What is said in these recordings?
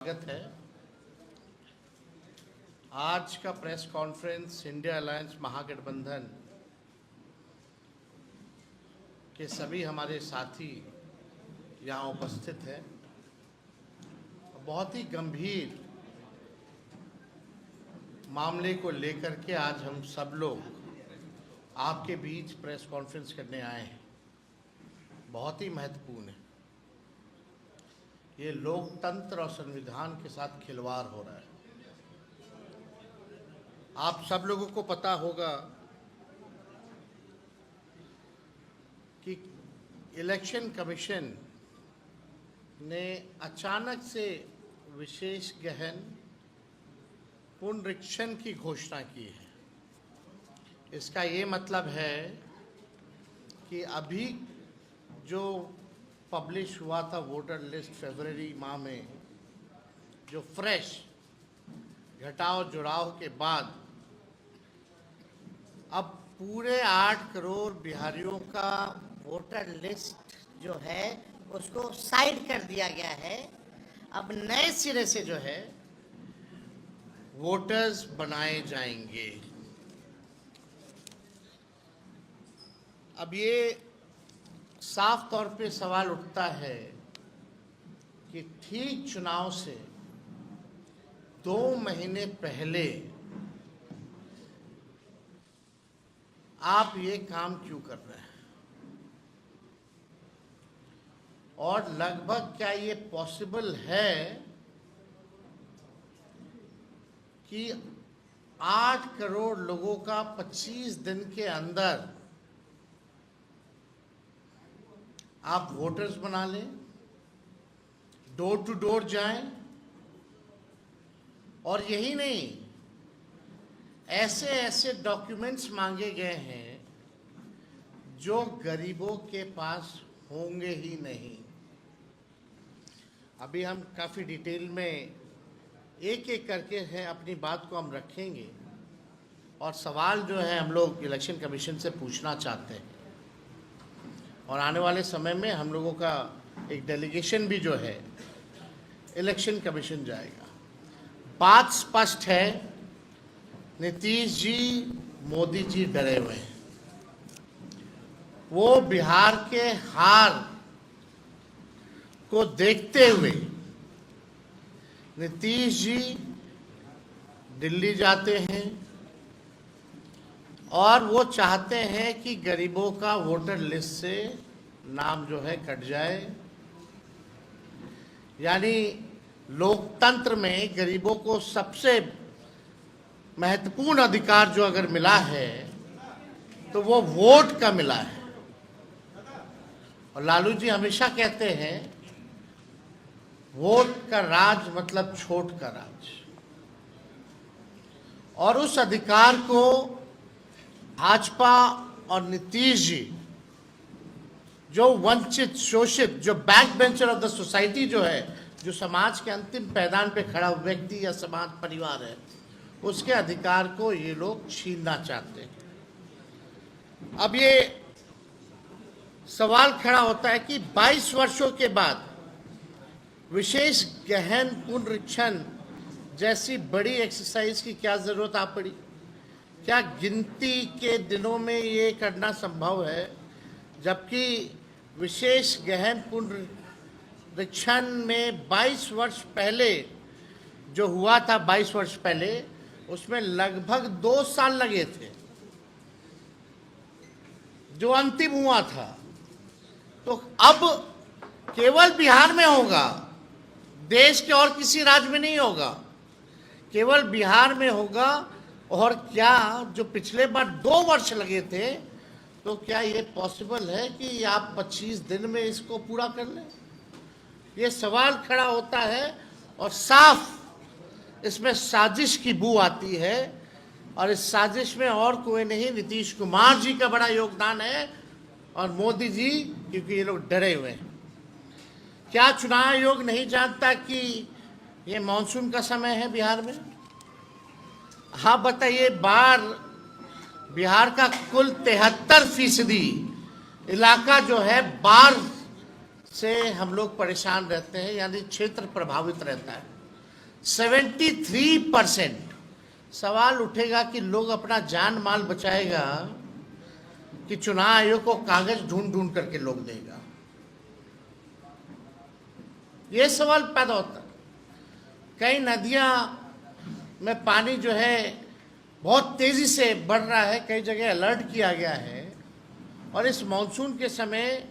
स्वागत है। आज का प्रेस कॉन्फ्रेंस इंडिया अलायंस महागठबंधन के सभी हमारे साथी यहाँ उपस्थित हैं। बहुत ही गंभीर मामले को लेकर के आज हम सब लोग आपके बीच प्रेस कॉन्फ्रेंस करने आए हैं। बहुत ही महत्वपूर्ण है। ये लोकतंत्र और संविधान के साथ खिलवाड़ हो रहा है। आप सब लोगों को पता होगा कि इलेक्शन कमीशन ने अचानक से विशेष गहन पुनरीक्षण की घोषणा की है। इसका ये मतलब है कि अभी जो पब्लिश हुआ था वोटर लिस्ट फरवरी माह में, जो फ्रेश घटाव जुड़ाव के बाद अब पूरे 8 करोड़ बिहारियों का वोटर लिस्ट जो है उसको साइड कर दिया गया है। अब नए सिरे से जो है वोटर्स बनाए जाएंगे। अब ये साफ तौर पे सवाल उठता है कि ठीक चुनाव से 2 महीने पहले आप ये काम क्यों कर रहे हैं, और लगभग क्या ये पॉसिबल है कि 8 करोड़ लोगों का 25 दिन के अंदर आप वोटर्स बना लें, डोर टू डोर जाएं, और यही नहीं, ऐसे ऐसे डॉक्यूमेंट्स मांगे गए हैं जो गरीबों के पास होंगे ही नहीं। अभी हम काफ़ी डिटेल में एक एक करके हैं अपनी बात को हम रखेंगे, और सवाल जो है हम लोग इलेक्शन कमीशन से पूछना चाहते हैं। और आने वाले समय में हम लोगों का एक डेलीगेशन भी जो है इलेक्शन कमीशन जाएगा। बात स्पष्ट है, नीतीश जी, मोदी जी डरे हुए हैं। वो बिहार के हार को देखते हुए नीतीश जी दिल्ली जाते हैं और वो चाहते हैं कि गरीबों का वोटर लिस्ट से नाम जो है कट जाए। यानी लोकतंत्र में गरीबों को सबसे महत्वपूर्ण अधिकार जो अगर मिला है तो वो वोट का मिला है। और लालू जी हमेशा कहते हैं वोट का राज मतलब छोट का राज, और उस अधिकार को भाजपा और नीतीश जी, जो वंचित, शोषित, जो back bencher of the society जो है, जो समाज के अंतिम पैदान पे खड़ा व्यक्ति या समाज परिवार है, उसके अधिकार को ये लोग छीनना चाहते हैं। अब ये सवाल खड़ा होता है कि 22 वर्षों के बाद विशेष गहन पुनरीक्षण जैसी बड़ी एक्सरसाइज की क्या जरूरत आ पड़ी? क्या गिनती के दिनों में ये करना संभव है, जबकि विशेष गहन पुनरीक्षण में 22 वर्ष पहले जो हुआ था, 22 वर्ष पहले उसमें लगभग 2 साल लगे थे जो अंतिम हुआ था। तो अब केवल बिहार में होगा, देश के और किसी राज्य में नहीं होगा, केवल बिहार में होगा। और क्या जो पिछले बार 2 वर्ष लगे थे, तो क्या ये पॉसिबल है कि आप 25 दिन में इसको पूरा कर लें? ये सवाल खड़ा होता है, और साफ इसमें साजिश की बू आती है। और इस साजिश में और कोई नहीं, नीतीश कुमार जी का बड़ा योगदान है, और मोदी जी, क्योंकि ये लोग डरे हुए हैं। क्या चुनाव आयोग नहीं जानता कि ये मानसून का समय है बिहार में? हाँ बताइए, बार बिहार का कुल 73% इलाका जो है बाढ़ से हम लोग परेशान रहते हैं, यानी क्षेत्र प्रभावित रहता है। 73%। सवाल उठेगा कि लोग अपना जान माल बचाएगा कि चुनाव आयोग को कागज ढूंढ ढूंढ करके लोग देगा? ये सवाल पैदा होता है। कई नदियां में पानी जो है बहुत तेजी से बढ़ रहा है, कई जगह अलर्ट किया गया है। और इस मानसून के समय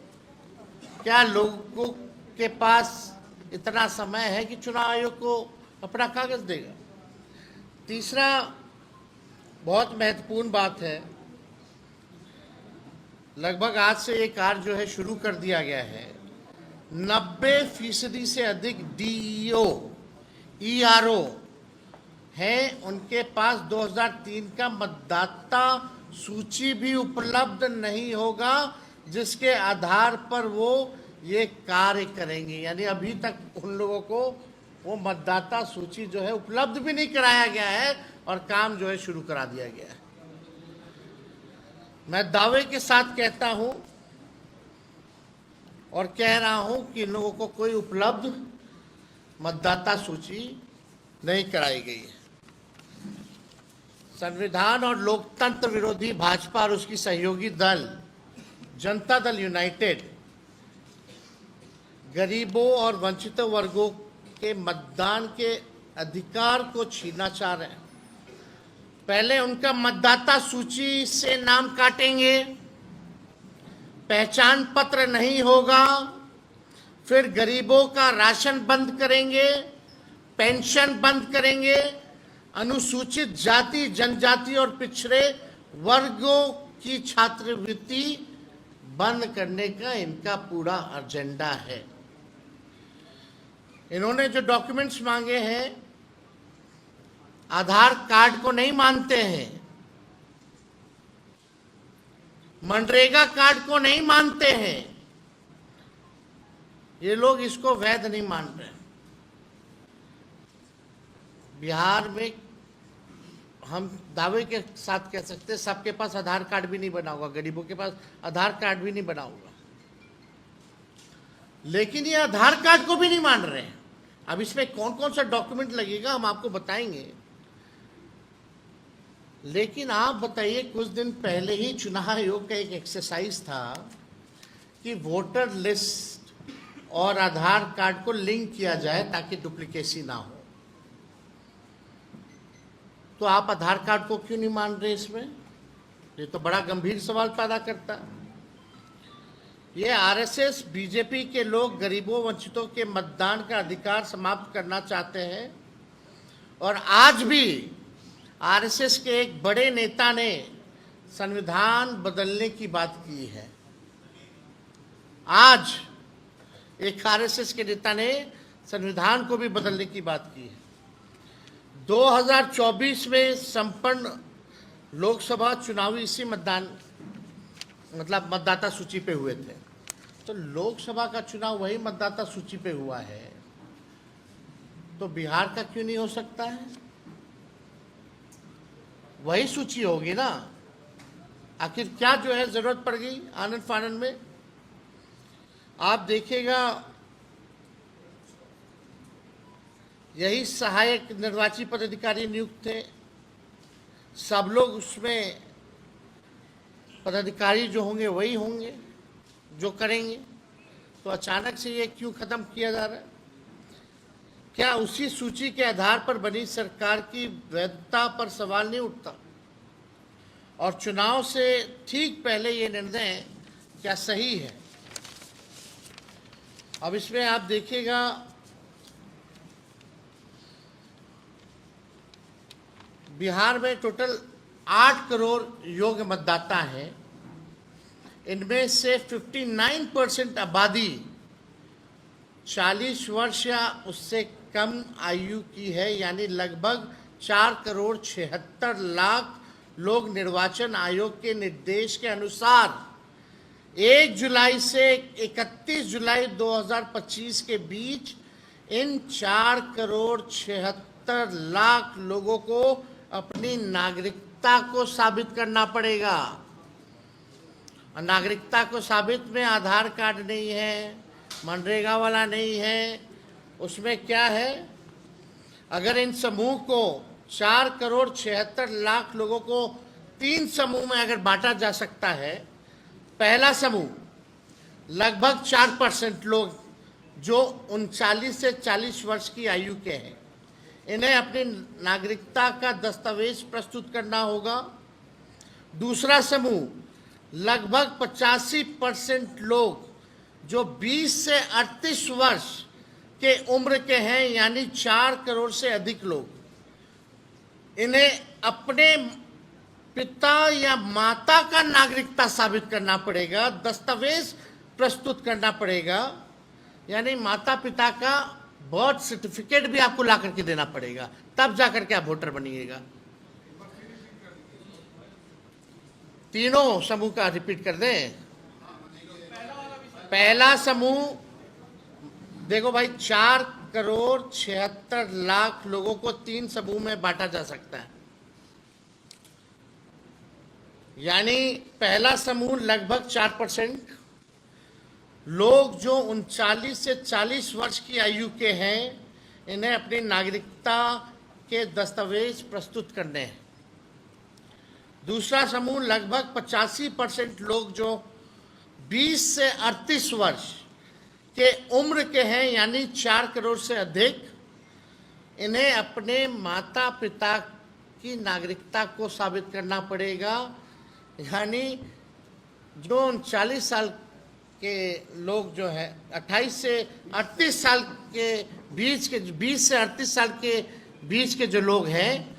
क्या लोगों के पास इतना समय है कि चुनाव आयोग को अपना कागज देगा? तीसरा बहुत महत्वपूर्ण बात है, लगभग आज से ये कार्य जो है शुरू कर दिया गया है। 90% से अधिक डीईओ ईआरओ हैं, उनके पास 2003 का मतदाता सूची भी उपलब्ध नहीं होगा जिसके आधार पर वो ये कार्य करेंगे। यानी अभी तक उन लोगों को वो मतदाता सूची जो है उपलब्ध भी नहीं कराया गया है और काम जो है शुरू करा दिया गया है। मैं दावे के साथ कहता हूं और कह रहा हूं कि इन लोगों को कोई उपलब्ध मतदाता सूची नहीं कराई गई है। संविधान और लोकतंत्र विरोधी भाजपा और उसकी सहयोगी दल जनता दल यूनाइटेड गरीबों और वंचित वर्गों के मतदान के अधिकार को छीनना चाह रहे हैं। पहले उनका मतदाता सूची से नाम काटेंगे, पहचान पत्र नहीं होगा, फिर गरीबों का राशन बंद करेंगे, पेंशन बंद करेंगे, अनुसूचित जाति जनजाति और पिछड़े वर्गों की छात्रवृत्ति बंद करने का इनका पूरा एजेंडा है। इन्होंने जो डॉक्यूमेंट्स मांगे हैं, आधार कार्ड को नहीं मानते हैं, मनरेगा कार्ड को नहीं मानते हैं, ये लोग इसको वैध नहीं मान रहे। बिहार में हम दावे के साथ कह सकते हैं सबके पास आधार कार्ड भी नहीं बना होगा, गरीबों के पास आधार कार्ड भी नहीं बना होगा, लेकिन ये आधार कार्ड को भी नहीं मान रहे हैं। अब इसमें कौन कौन सा डॉक्यूमेंट लगेगा हम आपको बताएंगे, लेकिन आप बताइए, कुछ दिन पहले ही चुनाव आयोग का एक एक्सरसाइज था कि वोटर लिस्ट और आधार कार्ड को लिंक किया जाए ताकि डुप्लीकेसी ना हो। तो आप आधार कार्ड को क्यों नहीं मान रहे इसमें? ये तो बड़ा गंभीर सवाल पैदा करता है। ये आरएसएस बीजेपी के लोग गरीबों वंचितों के मतदान का अधिकार समाप्त करना चाहते हैं और आज भी आरएसएस के एक बड़े नेता ने संविधान बदलने की बात की है। आज एक आरएसएस के नेता ने संविधान को भी बदलने की बात की है। 2024 में संपन्न लोकसभा चुनावी इसी मतदाता सूची पे हुए थे, तो लोकसभा का चुनाव वही मतदाता सूची पे हुआ है, तो बिहार का क्यों नहीं हो सकता है? वही सूची होगी ना। आखिर क्या जो है जरूरत पड़ गई आनंद फानन में? आप देखिएगा, यही सहायक निर्वाची पदाधिकारी नियुक्त थे, सब लोग उसमें पदाधिकारी जो होंगे वही होंगे जो करेंगे, तो अचानक से ये क्यों खत्म किया जा रहा है? क्या उसी सूची के आधार पर बनी सरकार की वैधता पर सवाल नहीं उठता? और चुनाव से ठीक पहले ये निर्णय क्या सही है? अब इसमें आप देखिएगा, बिहार में टोटल 8 करोड़ योग्य मतदाता हैं। इनमें से 59% आबादी 40 वर्ष या उससे कम आयु की है, यानी लगभग 4,76,00,000 लोग निर्वाचन आयोग के निर्देश के अनुसार 1 जुलाई से 31 जुलाई 2025 के बीच इन 4,76,00,000 लोगों को अपनी नागरिकता को साबित करना पड़ेगा। और नागरिकता को साबित में आधार कार्ड नहीं है, मनरेगा वाला नहीं है, उसमें क्या है? अगर इन समूह को 4,76,00,000 लोगों को 3 समूह में अगर बांटा जा सकता है, पहला समूह लगभग 4% लोग जो 39 से 40 वर्ष की आयु के हैं, इन्हें अपनी नागरिकता का दस्तावेज प्रस्तुत करना होगा। दूसरा समूह लगभग 85% लोग जो 20 से 38 वर्ष के उम्र के हैं, यानी 4 करोड़ से अधिक लोग, इन्हें अपने पिता या माता का नागरिकता साबित करना पड़ेगा, दस्तावेज प्रस्तुत करना पड़ेगा, यानी माता पिता का बर्थ सर्टिफिकेट भी आपको ला करके देना पड़ेगा, तब जाकर के आप वोटर बनिएगा। तीनों समूह का रिपीट कर दें। पहला समूह देखो भाई, 4,76,00,000 लोगों को 3 समूह में बांटा जा सकता है, यानी पहला समूह लगभग 4% लोग जो 39 से 40 वर्ष की आयु के हैं, इन्हें अपनी नागरिकता के दस्तावेज प्रस्तुत करने हैं। दूसरा समूह लगभग 85% लोग जो 20 से 38 वर्ष के उम्र के हैं, यानी 4 करोड़ से अधिक, इन्हें अपने माता पिता की नागरिकता को साबित करना पड़ेगा, यानी जो 39 साल के लोग जो है 28 से 38 साल के बीच के, 20 से 38 साल के बीच के जो लोग हैं,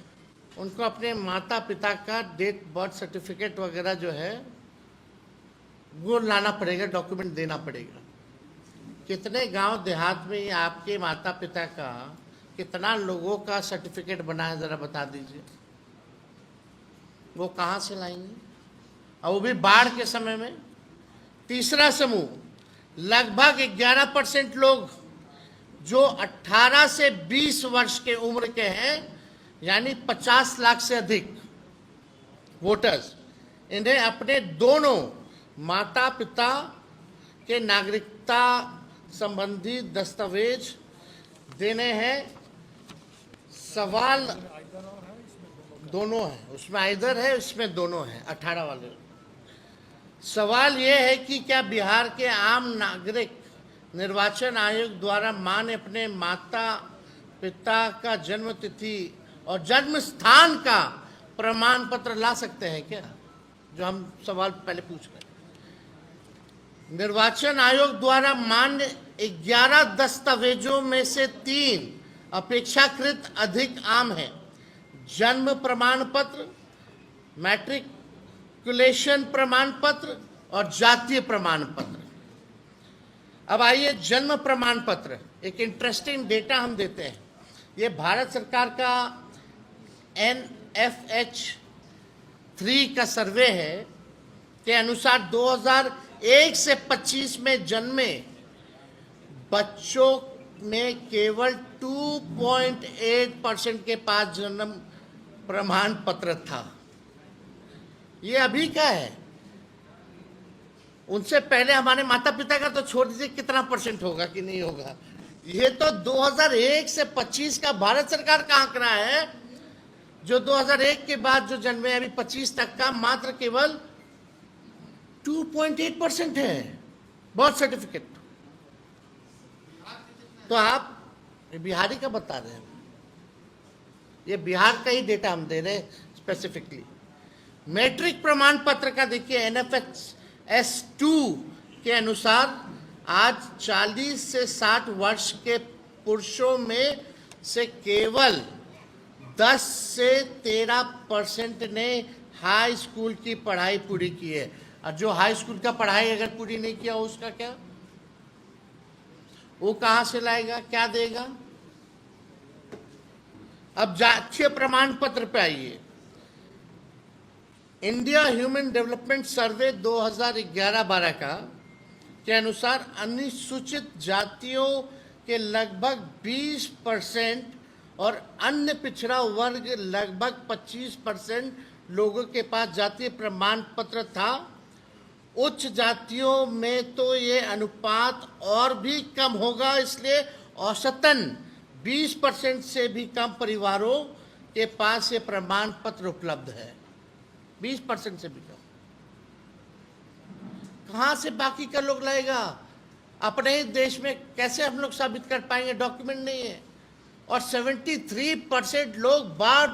उनको अपने माता पिता का डेट बर्थ सर्टिफिकेट वगैरह जो है वो लाना पड़ेगा, डॉक्यूमेंट देना पड़ेगा। कितने गांव देहात में आपके माता पिता का, कितना लोगों का सर्टिफिकेट बना है, ज़रा बता दीजिए। वो कहाँ से लाएंगे, और वो भी बाढ़ के समय में। तीसरा समूह लगभग 11% लोग जो 18 से 20 वर्ष के उम्र के हैं, यानी 50 लाख से अधिक वोटर्स, इन्हें अपने दोनों माता पिता के नागरिकता संबंधी दस्तावेज देने हैं। सवाल दोनों है, उसमें आइदर है, इसमें दोनों है, 18 वाले। सवाल यह है कि क्या बिहार के आम नागरिक निर्वाचन आयोग द्वारा मान्य अपने माता पिता का जन्म तिथि और जन्म स्थान का प्रमाण पत्र ला सकते हैं क्या? जो हम सवाल पहले पूछ रहे हैं। निर्वाचन आयोग द्वारा मान्य 11 दस्तावेजों में से 3 अपेक्षाकृत अधिक आम है: जन्म प्रमाण पत्र, मैट्रिकुलेशन प्रमाण पत्र और जातीय प्रमाण पत्र। अब आइए, जन्म प्रमाण पत्र, एक इंटरेस्टिंग डेटा हम देते हैं। ये भारत सरकार का NFH 3 का सर्वे है के अनुसार 2001 से 25 में जन्मे बच्चों में केवल 2.8% के पास जन्म प्रमाण पत्र था। ये अभी का है, उनसे पहले हमारे माता पिता का तो छोड़ दीजिए, कितना % होगा कि नहीं होगा। ये तो 2001 से 25 का भारत सरकार का आंकड़ा है। जो 2001 के बाद जो जन्मे अभी 25 तक का मात्र केवल 2.8% है बर्थ सर्टिफिकेट। तो आप बिहारी का बता रहे हैं, ये बिहार का ही डेटा हम दे रहे हैं स्पेसिफिकली। मैट्रिक प्रमाण पत्र का देखिए, NFS 2 के अनुसार आज 40 से 60 वर्ष के पुरुषों में से केवल 10 से 13% ने हाई स्कूल की पढ़ाई पूरी की है। और जो हाई स्कूल का पढ़ाई अगर पूरी नहीं किया उसका क्या, वो कहाँ से लाएगा, क्या देगा? अब जातीय प्रमाण पत्र पे आइए। इंडिया ह्यूमन डेवलपमेंट सर्वे 2011-12 का के अनुसार अनुसूचित जातियों के लगभग 20% और अन्य पिछड़ा वर्ग लगभग 25% लोगों के पास जातीय प्रमाण पत्र था। उच्च जातियों में तो ये अनुपात और भी कम होगा, इसलिए औसतन 20% से भी कम परिवारों के पास ये प्रमाण पत्र उपलब्ध है। 20% से भी कम। कहां से बाकी का लोग लाएगा? अपने ही देश में कैसे हम लोग साबित कर पाएंगे? डॉक्यूमेंट नहीं है। और 73% लोग बाढ़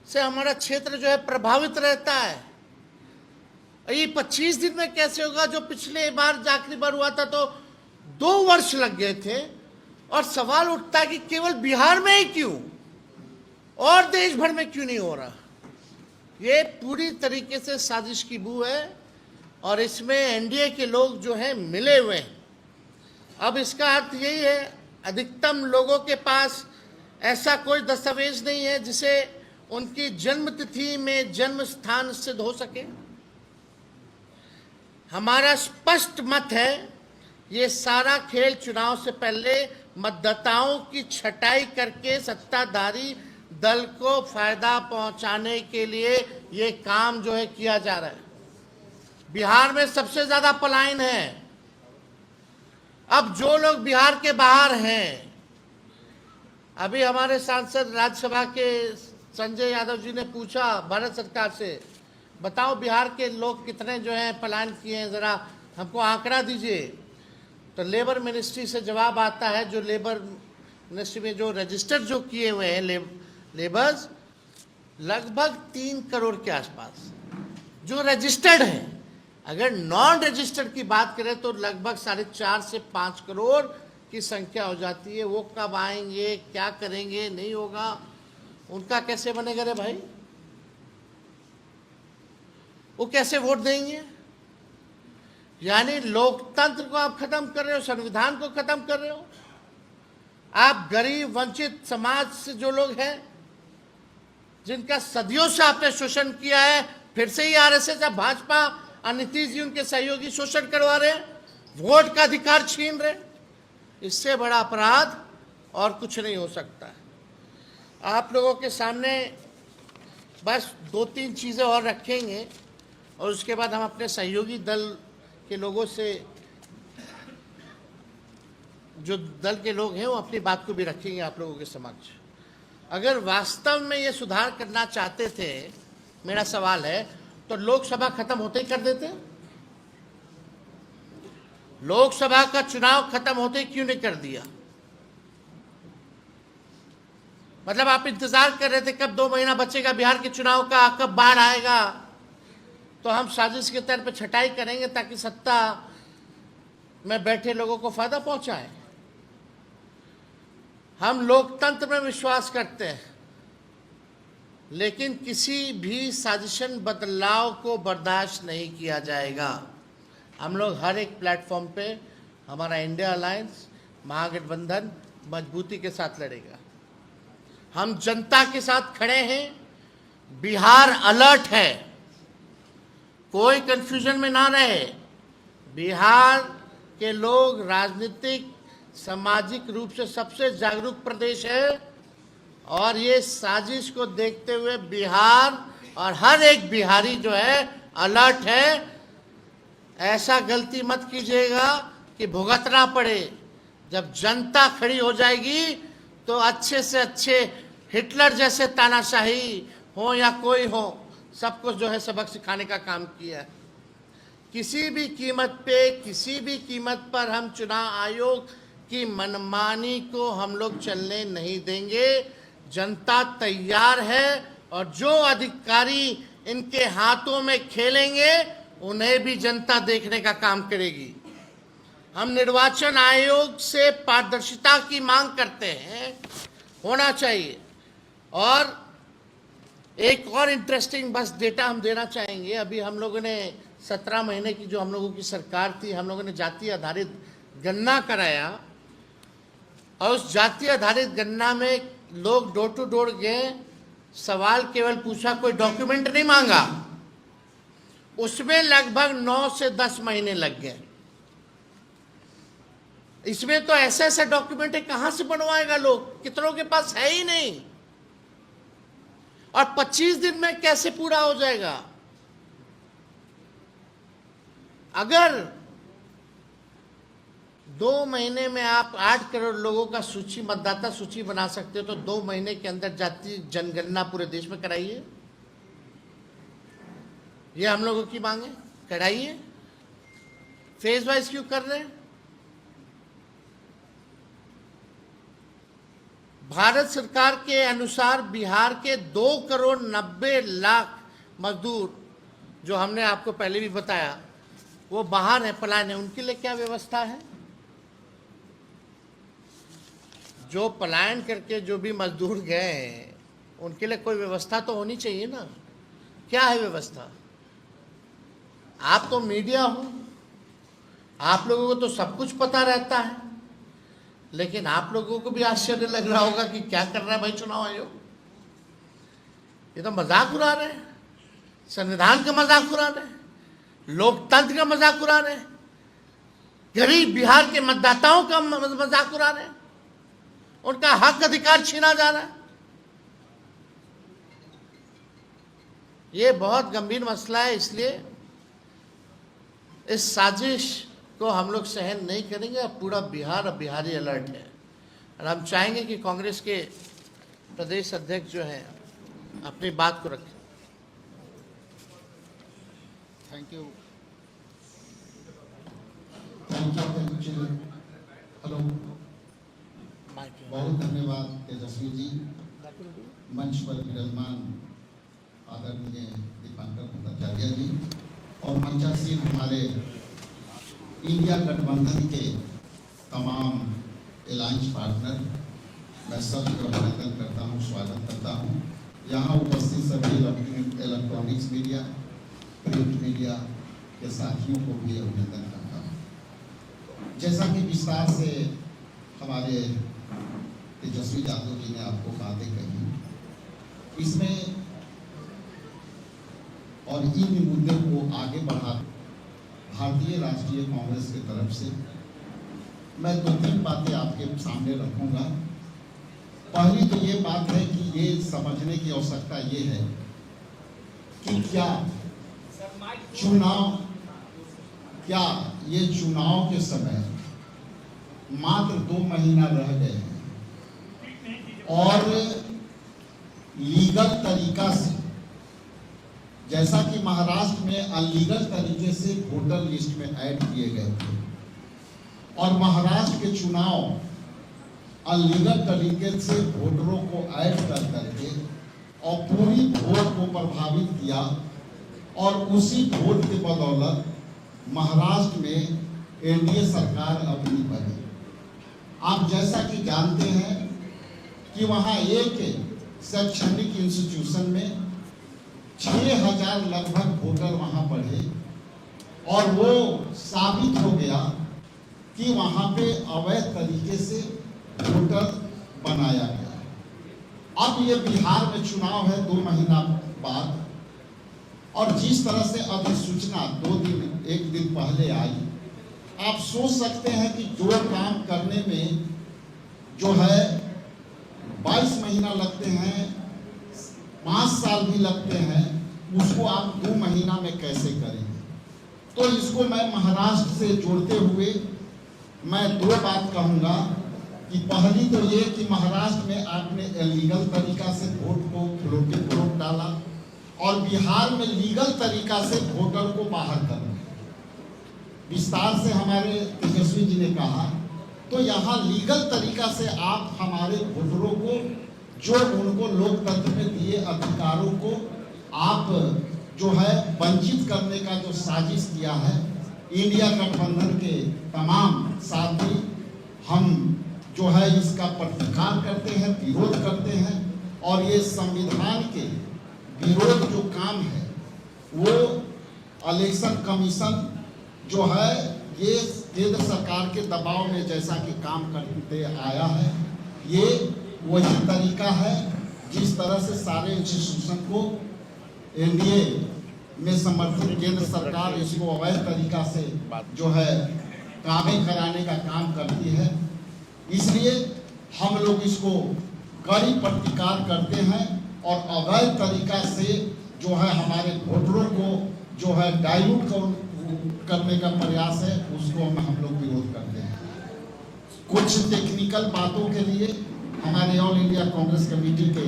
से हमारा क्षेत्र जो है प्रभावित रहता है। ये 25 दिन में कैसे होगा? जो पिछले बार आखिरी बार हुआ था तो 2 वर्ष लग गए थे। और सवाल उठता है कि केवल बिहार में ही क्यों, और देश भर में क्यों नहीं हो रहा? ये पूरी तरीके से साजिश की बू है और इसमें एनडीए के लोग जो हैं मिले हुए हैं। अब इसका अर्थ यही है, अधिकतम लोगों के पास ऐसा कोई दस्तावेज नहीं है जिसे उनकी जन्म तिथि में जन्म स्थान सिद्ध हो सके। हमारा स्पष्ट मत है, ये सारा खेल चुनाव से पहले मतदाताओं की छटाई करके सत्ताधारी दल को फायदा पहुंचाने के लिए ये काम जो है किया जा रहा है। बिहार में सबसे ज्यादा पलायन है। अब जो लोग बिहार के बाहर हैं, अभी हमारे सांसद राज्यसभा के संजय यादव जी ने पूछा भारत सरकार से, बताओ बिहार के लोग कितने जो हैं पलायन किए हैं, जरा हमको आंकड़ा दीजिए। तो लेबर मिनिस्ट्री से जवाब आता है, जो लेबर मिनिस्ट्री में जो रजिस्टर जो किए हुए हैं लेबर्स, लगभग 3 करोड़ के आसपास जो रजिस्टर्ड हैं। अगर नॉन रजिस्टर्ड की बात करें तो लगभग 4.5 से 5 करोड़ की संख्या हो जाती है। वो कब आएंगे, क्या करेंगे, नहीं होगा, उनका कैसे बनेगा रे भाई? वो कैसे वोट देंगे? यानी लोकतंत्र को आप खत्म कर रहे हो, संविधान को खत्म कर रहे हो। आप गरीब वंचित समाज से जो लोग हैं, जिनका सदियों से आपने शोषण किया है, फिर से ही आरएसएस या भाजपा और नीतीश जी उनके सहयोगी शोषण करवा रहे हैं, वोट का अधिकार छीन रहे। इससे बड़ा अपराध और कुछ नहीं हो सकता है। आप लोगों के सामने बस 2-3 चीज़ें और रखेंगे और उसके बाद हम अपने सहयोगी दल के लोगों से, जो दल के लोग हैं, वो अपनी बात को भी रखेंगे आप लोगों के समक्ष। अगर वास्तव में ये सुधार करना चाहते थे, मेरा सवाल है, तो लोकसभा खत्म होते ही कर देते? लोकसभा का चुनाव खत्म होते ही क्यों नहीं कर दिया? मतलब आप इंतजार कर रहे थे कब 2 महीना बचेगा बिहार के चुनाव का, कब बाढ़ आएगा तो हम साजिश के तौर पे छटाई करेंगे ताकि सत्ता में बैठे लोगों को फायदा पहुंचाए। हम लोकतंत्र में विश्वास करते हैं, लेकिन किसी भी साजिशन बदलाव को बर्दाश्त नहीं किया जाएगा। हम लोग हर एक प्लेटफॉर्म पे हमारा इंडिया अलायंस महागठबंधन मजबूती के साथ लड़ेगा। हम जनता के साथ खड़े हैं। बिहार अलर्ट है, कोई कंफ्यूजन में ना रहे। बिहार के लोग राजनीतिक सामाजिक रूप से सबसे जागरूक प्रदेश है और ये साजिश को देखते हुए बिहार और हर एक बिहारी जो है अलर्ट है। ऐसा गलती मत कीजिएगा कि भुगतना पड़े। जब जनता खड़ी हो जाएगी तो अच्छे से अच्छे हिटलर जैसे तानाशाही हो या कोई हो, सब कुछ जो है सबक सिखाने का काम किया है। किसी भी कीमत पे, किसी भी कीमत पर हम चुनाव आयोग की मनमानी को हम लोग चलने नहीं देंगे। जनता तैयार है और जो अधिकारी इनके हाथों में खेलेंगे उन्हें भी जनता देखने का काम करेगी। हम निर्वाचन आयोग से पारदर्शिता की मांग करते हैं, होना चाहिए। और एक और इंटरेस्टिंग बस डेटा हम देना चाहेंगे। अभी हम लोगों ने 17 महीने की जो हम लोगों की सरकार थी, हम लोगों ने जाति आधारित गणना कराया और उस जाति आधारित गणना में लोग डोर टू डोर गए, सवाल केवल पूछा, कोई डॉक्यूमेंट नहीं मांगा। उसमें लगभग 9 से 10 महीने लग गए। इसमें तो ऐसे ऐसे डॉक्यूमेंट कहां से बनवाएगा लोग, कितनों के पास है ही नहीं। और 25 दिन में कैसे पूरा हो जाएगा? अगर 2 महीने में आप 8 करोड़ लोगों का सूची, मतदाता सूची बना सकते हो, तो 2 महीने के अंदर जातीय जनगणना पूरे देश में कराइए। ये हम लोगों की मांग है, कराइए। फेज वाइज क्यों कर रहे हैं? भारत सरकार के अनुसार बिहार के 2,90,00,000 मजदूर, जो हमने आपको पहले भी बताया, वो बाहर है, पलायन है। उनके लिए क्या व्यवस्था है? जो पलायन करके जो भी मजदूर गए हैं, उनके लिए कोई व्यवस्था तो होनी चाहिए ना। क्या है व्यवस्था? आप तो मीडिया हो, आप लोगों को तो सब कुछ पता रहता है, लेकिन आप लोगों को भी आश्चर्य लग रहा होगा कि क्या कर रहा है भाई चुनाव आयोग। ये तो मजाक उड़ा रहे हैं, संविधान का मजाक उड़ा रहे हैं, लोकतंत्र का मजाक उड़ा रहे हैं, गरीब बिहार के मतदाताओं का मजाक उड़ा रहे हैं, उनका हक अधिकार छीना जा रहा है। ये बहुत गंभीर मसला है, इसलिए इस साजिश को हम लोग सहन नहीं करेंगे। अब पूरा बिहार, अब बिहारी अलर्ट है, और हम चाहेंगे कि कांग्रेस के प्रदेश अध्यक्ष जो हैं अपनी बात को रखें। Thank you. हेलो, बहुत धन्यवाद तेजस्वी जी। मंच पर विराजमान आदरणीय दीपांकर भट्टाचार्य जी और मंचासीन हमारे इंडिया गठबंधन के तमाम अलायंस पार्टनर, मैं सबका अभिनंदन करता हूं, स्वागत करता हूं। यहाँ उपस्थित सभी इलेक्ट्रॉनिक्स मीडिया, प्रिंट मीडिया के साथियों को भी अभिनंदन करता हूं। जैसा कि विस्तार से हमारे तेजस्वी यादव जी ने आपको बातें कही, इसमें और इन मुद्दों को आगे बढ़ा भारतीय राष्ट्रीय कांग्रेस की तरफ से मैं 2-3 बातें आपके सामने रखूंगा। पहली तो ये बात है कि ये समझने की आवश्यकता ये है कि क्या ये चुनाव के समय मात्र 2 महीना रह गए हैं और लीगल तरीका से, जैसा कि महाराष्ट्र में अनलीगल तरीके से वोटर लिस्ट में ऐड किए गए थे और महाराष्ट्र के चुनाव अनलीगल तरीके से वोटरों को ऐड कर करके और पूरी वोट को प्रभावित किया, और उसी वोट के बदौलत महाराष्ट्र में एनडीए सरकार अपनी बनी। आप जैसा कि जानते हैं कि वहाँ एक शैक्षणिक इंस्टीट्यूशन में 6,000 लगभग वोटर वहाँ पढ़े और वो साबित हो गया कि वहाँ पे अवैध तरीके से वोटर बनाया गया। अब ये बिहार में चुनाव है 2 महीना बाद, और जिस तरह से अधिसूचना 1 दिन पहले आई, आप सोच सकते हैं कि जो काम करने में जो है 22 महीना लगते हैं, 5 साल भी लगते हैं, उसको आप 2 महीना में कैसे करेंगे। तो इसको मैं महाराष्ट्र से जोड़ते हुए मैं 2 बात कहूँगा कि पहली तो ये कि महाराष्ट्र में आपने इलीगल तरीका से वोट को फ्लोटिंग वोट डाला और बिहार में लीगल तरीका से वोटर को बाहर करना। विस्तार से हमारे तेजस्वी जी ने कहा, तो यहाँ लीगल तरीका से आप हमारे वोटरों को, जो उनको लोकतंत्र में दिए अधिकारों को आप जो है वंचित करने का जो साजिश किया है, इंडिया गठबंधन के तमाम साथी हम जो है इसका प्रतिकार करते हैं, विरोध करते हैं, और ये संविधान के विरोध जो काम है वो इलेक्शन कमीशन जो है ये केंद्र सरकार के दबाव में जैसा कि काम करते आया है, ये वही तरीका है जिस तरह से सारे इंस्टीट्यूशन को एनडीए में समर्थित केंद्र सरकार इसको अवैध तरीका से जो है काबे कराने का काम करती है। इसलिए हम लोग इसको कड़ी प्रतिकार करते हैं और अवैध तरीका से जो है हमारे वोटरों को जो है डाइल्यूट करने का प्रयास है, उसको हम लोग विरोध करते हैं। कुछ टेक्निकल बातों के लिए हमारे ऑल इंडिया कांग्रेस कमेटी के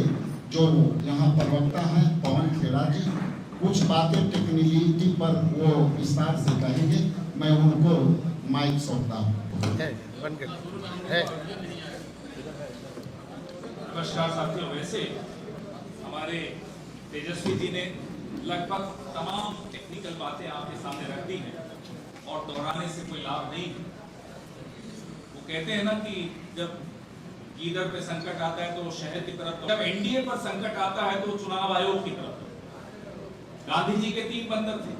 जो यहाँ प्रवक्ता हैं पवन खेड़ा जी कुछ बातें टेक्निकलिटी पर वो विस्तार से कहेंगे। मैं उनको माइक सौंपता हूँ। नमस्कार साथियों, वैसे हमारे तेजस्वी जी ने लगभग तमाम टेक्निकल बातें आपके सामने रख दी हैं और दोहराने से कोई लाभ नहीं है। वो कहते हैं ना कि जब गीदड़ पे संकट आता है तो शहर की तरफ, जब एनडीए पर संकट आता है तो चुनाव आयोग की तरफ। गांधी जी के 3 बंदर थे,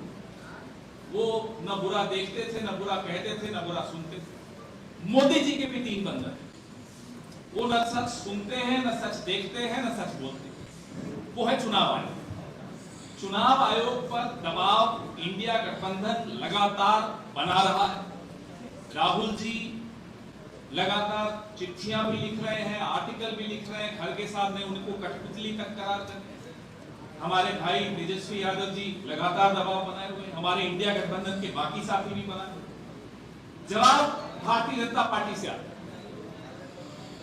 वो न बुरा देखते थे, न बुरा कहते थे, न बुरा सुनते थे। मोदी जी के भी 3 बंदर हैं, वो न सच सुनते हैं, न सच देखते हैं, न सच बोलते हैं। वो है चुनाव आयोग। चुनाव आयोग पर दबाव इंडिया गठबंधन लगातार बना रहा है। राहुल जी लगातार चिट्ठियां भी लिख रहे हैं, आर्टिकल भी लिख रहे हैं, खड़गे साहब ने उनको कठपुतली तक करार कर। हमारे भाई तेजस्वी यादव जी लगातार दबाव बनाए हुए, हमारे इंडिया गठबंधन के बाकी साथी भी बनाए। जवाब भारतीय जनता पार्टी से आता है।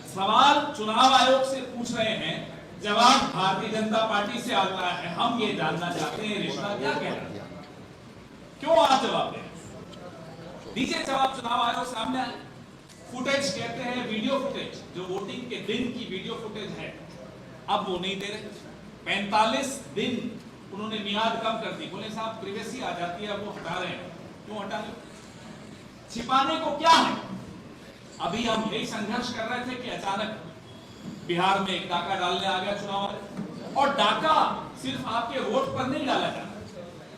सवाल चुनाव आयोग से पूछ रहे हैं, जवाब भारतीय जनता पार्टी से आता है। हम ये जानना चाहते हैं रिश्ता क्या कह रहा है, क्यों आप जवाब दे रहे हैं? दीजिए जवाब। चुनाव आयोग सामने आए। फुटेज कहते हैं, वीडियो फुटेज, जो वोटिंग के दिन की वीडियो फुटेज है, अब वो नहीं दे रहे। 45 दिन उन्होंने मियाद कम कर दी। बोले साहब प्रिवेसी आ जाती है, वो हटा रहे हैं। क्यों हटा रहे? छिपाने को क्या है? अभी हम यही संघर्ष कर रहे थे कि अचानक बिहार में एक डाका डालने आ गया चुनाव आयोग। और डाका सिर्फ आपके वोट पर नहीं डाला जा रहा,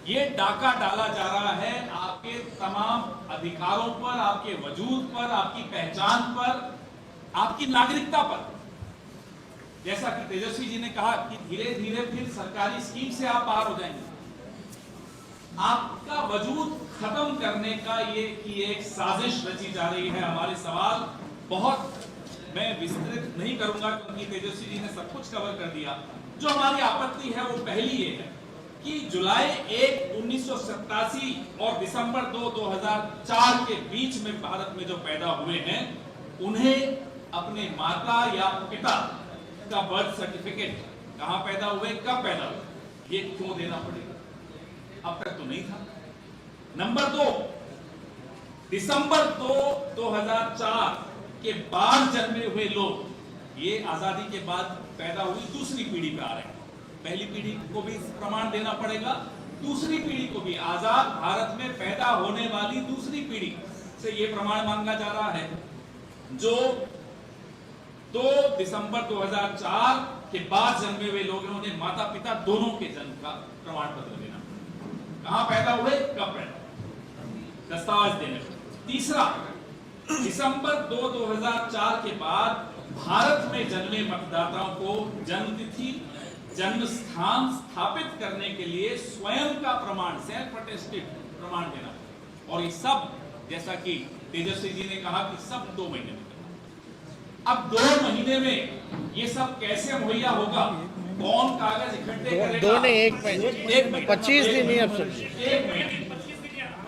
ये डाका डाला जा रहा है आपके तमाम अधिकारों पर, आपके वजूद पर, आपकी पहचान पर, आपकी नागरिकता पर। जैसा कि तेजस्वी जी ने कहा कि धीरे धीरे फिर सरकारी स्कीम से आप बाहर हो जाएंगे। आपका वजूद खत्म करने का ये कि एक साजिश रची जा रही है। हमारे सवाल बहुत मैं विस्तृत नहीं करूंगा क्योंकि तेजस्वी जी ने सब कुछ कवर कर दिया। जो हमारी आपत्ति है वो पहली ये है कि जुलाई 1, 1987 और दिसंबर 2, 2004 के बीच में भारत में जो पैदा हुए हैं, उन्हें अपने माता या पिता का बर्थ सर्टिफिकेट, कहां पैदा हुए, कब पैदा हुए, ये क्यों देना पड़ेगा? अब तक तो नहीं था। नंबर 2, दिसंबर 2, 2004 के बाद जन्मे हुए लोग, ये आजादी के बाद पैदा हुई दूसरी पीढ़ी पे आ रहे हैं। पहली पीढ़ी को भी प्रमाण देना पड़ेगा, दूसरी पीढ़ी को भी। आजाद भारत में पैदा होने वाली दूसरी पीढ़ी से ये प्रमाण मांगा जा रहा है। जो 2 दिसंबर 2004 के बाद जन्मे हुए लोग हैं, उन्हें माता पिता दोनों के जन्म का प्रमाण पत्र देना, कहां पैदा हुए, कब पैदा, दस्तावेज देने। तीसरा, दिसंबर 2, 2004 के बाद भारत में जन्मे मतदाताओं को जन्मतिथि, जन्म स्थान स्थापित करने के लिए स्वयं का प्रमाण, सेल्फ अटेस्टेड प्रमाण देना। और ये सब, जैसा कि तेजस्वी जी ने कहा कि सब 2 महीने में। अब 2 महीने में ये सब कैसे मुहैया होगा? कौन कागज इकट्ठे करेगा? 2 नहीं, 1 महीने, 25 दिन ही अब समझिए, 1 महीने,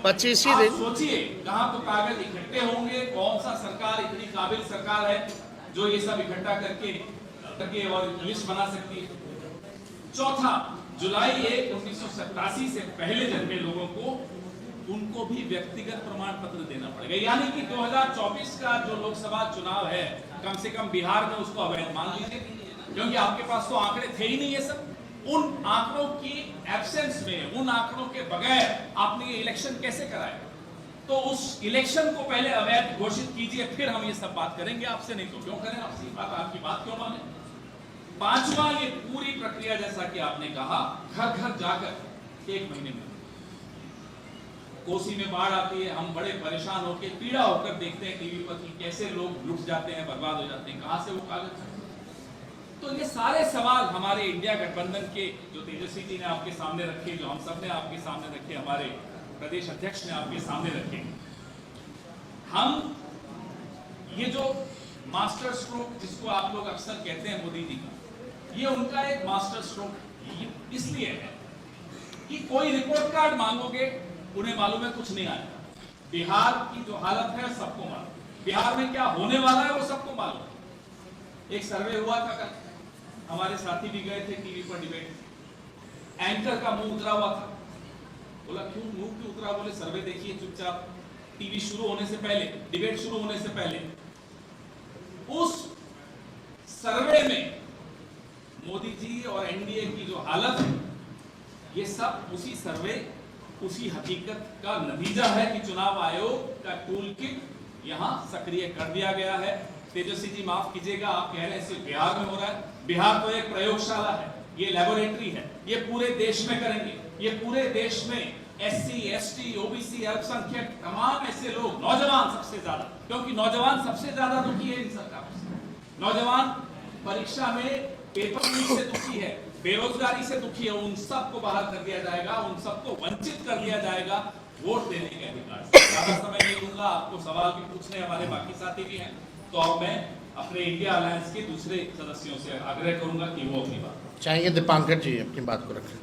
25 ही दिन। सोचिए कहां तो कागज इकट्ठे होंगे। कौन सा सरकार इतनी काबिल सरकार है जो ये सब इकट्ठा करके और लिस्ट बना सकती है? चौथा, जुलाई 1, 1987 से पहले जन्मे लोगों को, उनको भी व्यक्तिगत प्रमाण पत्र देना पड़ेगा। यानी कि 2024 का जो लोकसभा चुनाव है, कम से कम बिहार में उसको अवैध मान लीजिए, क्योंकि आपके पास तो आंकड़े थे ही नहीं। ये सब उन आंकड़ों की एब्सेंस में, उन आंकड़ों के बगैर आपने ये इलेक्शन कैसे कराया? तो उस इलेक्शन को पहले अवैध घोषित कीजिए, फिर हम ये सब बात करेंगे आपसे। नहीं तो क्यों करें आपसे बात, आपकी बात क्यों माने? 5वां, ये पूरी प्रक्रिया जैसा कि आपने कहा, घर घर जाकर 1 महीने में। कोसी में बाढ़ आती है, हम बड़े परेशान होकर, पीड़ा होकर देखते हैं टीवी पर कि कैसे लोग लुट जाते हैं, बर्बाद हो जाते हैं, कहां से वो कागज। तो ये सारे सवाल हमारे इंडिया गठबंधन के, जो तेजस्वी जी ने आपके सामने रखे, जो हम सब ने आपके सामने रखे, हमारे प्रदेश अध्यक्ष ने आपके सामने रखे। हम ये जो मास्टर स्ट्रोक जिसको आप लोग अक्सर कहते हैं मोदी जी का, ये उनका एक मास्टर स्ट्रोक इसलिए है कि कोई रिपोर्ट कार्ड मांगोगे, उन्हें मालूम है कुछ नहीं आएगा। बिहार की जो हालत है सबको मालूम, बिहार में क्या होने वाला है वो सबको मालूम है। एक सर्वे हुआ था कल, हमारे साथी भी गए थे टीवी पर डिबेट, एंकर का मुंह उतरा हुआ था। बोला क्यों मुंह क्यों उतरा? बोले सर्वे देखिए चुपचाप, टीवी शुरू होने से पहले, डिबेट शुरू होने से पहले उस सर्वे में मोदी जी और एनडीए की जो हालत है, ये सब उसी सर्वे, उसी हकीकत का नतीजा है कि चुनाव आयोग का टूल किट यहां सक्रिय कर दिया गया है। तेजस्वी जी माफ कीजिएगा, आप कह रहे हैं सिर्फ बिहार में हो रहा है। बिहार तो एक प्रयोगशाला है, ये लेबोरेटरी है, ये पूरे देश में करेंगे। ये पूरे देश में एससी, एसटी, ओबीसी, अल्पसंख्यक, तमाम ऐसे लोग, नौजवान सबसे ज्यादा, क्योंकि नौजवान सबसे ज्यादा दुखी है इन सरकारों से। नौजवान परीक्षा में पेपर लीक से दुखी है, बेरोजगारी से दुखी है, उन सबको बाहर कर दिया जाएगा, उन सबको वंचित कर दिया जाएगा वोट देने के अधिकार से। ज्यादा समय नहीं दूंगा, आपको सवाल भी पूछने हमारे बाकी साथी भी हैं, तो अब मैं अपने इंडिया अलायंस के दूसरे सदस्यों से आग्रह करूंगा कि वो अपनी बात चाहिए। दीपांकर जी अपनी बात को रखें।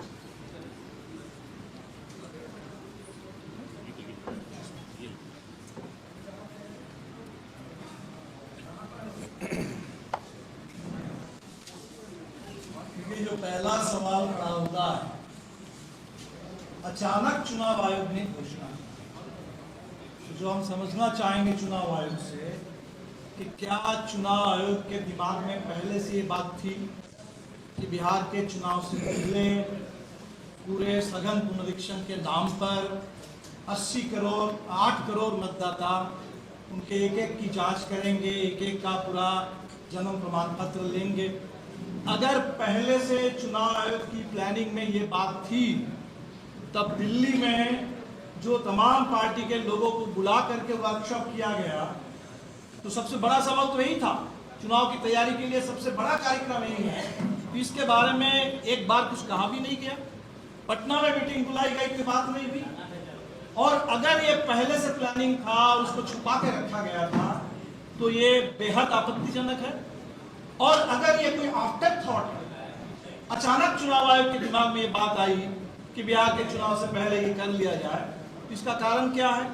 जो पहला सवाल खड़ा होता है, अचानक चुनाव आयोग ने घोषणा की। जो हम समझना चाहेंगे चुनाव आयोग से कि क्या चुनाव आयोग के दिमाग में पहले से ये बात थी कि बिहार के चुनाव से पहले पूरे सघन पुनरीक्षण के नाम पर 80 करोड़ 8 करोड़ मतदाता, उनके एक एक की जांच करेंगे, एक एक का पूरा जन्म प्रमाण पत्र लेंगे। अगर पहले से चुनाव आयोग की प्लानिंग में ये बात थी, तब दिल्ली में जो तमाम पार्टी के लोगों को बुला करके वर्कशॉप किया गया, तो सबसे बड़ा सवाल तो यही था। चुनाव की तैयारी के लिए सबसे बड़ा कार्यक्रम यही है, इसके बारे में एक बार कुछ कहा भी नहीं गया। पटना में मीटिंग बुलाई गई थी, बात नहीं हुई। और अगर ये पहले से प्लानिंग था और उसको छुपा के रखा गया था, तो ये बेहद आपत्तिजनक है। और अगर ये कोई आफ्टर थॉट है, अचानक चुनाव आयोग के दिमाग में ये बात आई कि बिहार के चुनाव से पहले ये कर लिया जाए, इसका कारण क्या है?